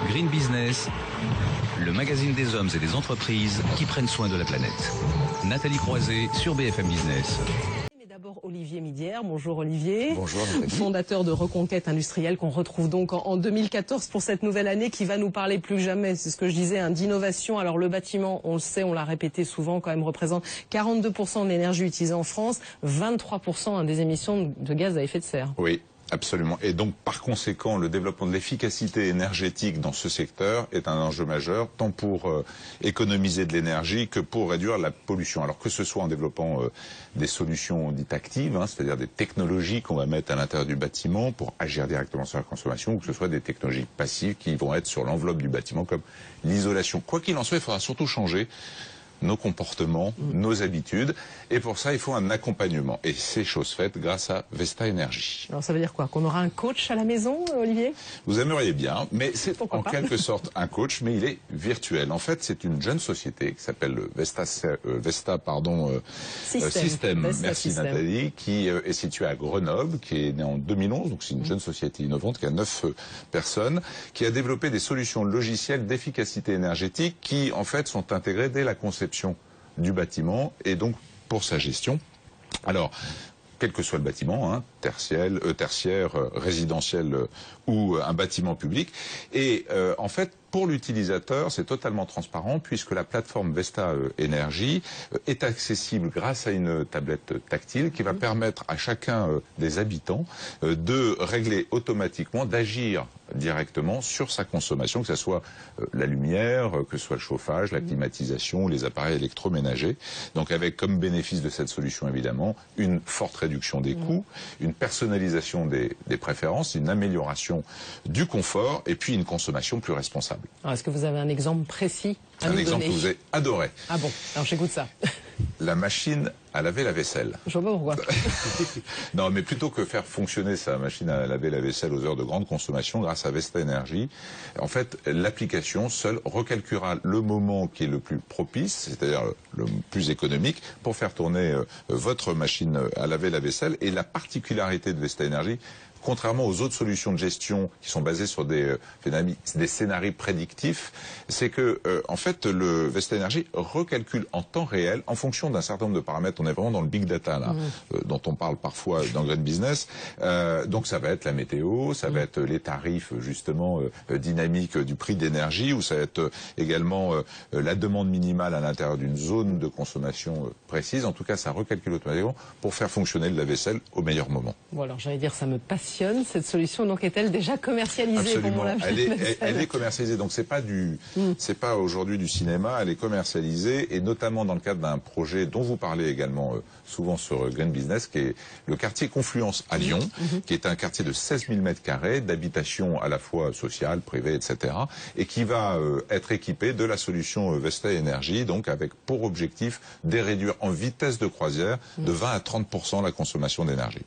Green Business, le magazine des hommes et des entreprises qui prennent soin de la planète. Nathalie Croiset sur BFM Business. D'abord Olivier Midière. Bonjour Olivier. Bonjour Nathalie. Fondateur de Reconquête Industrielle qu'on retrouve donc en 2014 pour cette nouvelle année qui va nous parler plus que jamais, c'est ce que je disais, d'innovation. Alors le bâtiment, on le sait, on l'a répété souvent, quand même représente 42% de l'énergie utilisée en France, 23% des émissions de gaz à effet de serre. Oui. Absolument. Et donc, par conséquent, le développement de l'efficacité énergétique dans ce secteur est un enjeu majeur, tant pour économiser de l'énergie que pour réduire la pollution. Alors que ce soit en développant des solutions dites actives, c'est-à-dire des technologies qu'on va mettre à l'intérieur du bâtiment pour agir directement sur la consommation, ou que ce soit des technologies passives qui vont être sur l'enveloppe du bâtiment, comme l'isolation. Quoi qu'il en soit, il faudra surtout changer nos comportements, nos habitudes. Et pour ça, il faut un accompagnement. Et c'est chose faite grâce à Vesta Énergie. Alors ça veut dire quoi? Qu'on aura un coach à la maison, Olivier? Vous aimeriez bien, mais c'est en quelque sorte un coach, mais il est virtuel. En fait, c'est une jeune société qui s'appelle Vesta System. Merci Nathalie, qui est située à Grenoble, qui est née en 2011, donc c'est une jeune société innovante qui a 9 personnes, qui a développé des solutions logicielles d'efficacité énergétique qui, en fait, sont intégrées dès la conception du bâtiment et donc pour sa gestion. Alors, quel que soit le bâtiment, tertiaire, résidentiel ou un bâtiment public. Et en fait, pour l'utilisateur, c'est totalement transparent puisque la plateforme Vesta Énergie est accessible grâce à une tablette tactile qui va permettre à chacun des habitants de régler automatiquement, d'agir directement sur sa consommation, que ce soit la lumière, que ce soit le chauffage, la climatisation, les appareils électroménagers. Donc avec comme bénéfice de cette solution évidemment une forte réduction des coûts, une personnalisation des préférences, une amélioration du confort et puis une consommation plus responsable. Est-ce que vous avez un exemple précis à nous donner? Un exemple que vous avez adoré. Ah bon, alors j'écoute ça. La machine à laver la vaisselle. Je vois pas pourquoi. Non, mais plutôt que faire fonctionner sa machine à laver la vaisselle aux heures de grande consommation, grâce à Vesta Énergie, en fait, l'application seule recalculera le moment qui est le plus propice, c'est-à-dire le plus économique, pour faire tourner votre machine à laver la vaisselle. Et la particularité de Vesta Énergie, contrairement aux autres solutions de gestion qui sont basées sur des scénarios prédictifs, c'est que en fait le Vesta Énergie recalcule en temps réel en fonction d'un certain nombre de paramètres. On est vraiment dans le big data là, dont on parle parfois dans Green Business. Donc ça va être la météo, ça va être les tarifs justement dynamiques du prix d'énergie, ou ça va être également la demande minimale à l'intérieur d'une zone de consommation précise. En tout cas, ça recalcule automatiquement pour faire fonctionner le lave-vaisselle au meilleur moment. Bon, alors j'allais dire, ça me passionne cette solution. Donc est-elle déjà commercialisée? Absolument. Elle est commercialisée. Donc c'est pas aujourd'hui du cinéma. Elle est commercialisée et notamment dans le cadre d'un projet dont vous parlez également souvent sur Green Business, qui est le quartier Confluence à Lyon, qui est un quartier de 16 000 m² d'habitation à la fois sociale, privée, etc. et qui va être équipé de la solution Vesta Énergie, donc avec pour objectif de réduire en vitesse de croisière de 20 à 30% la consommation d'énergie.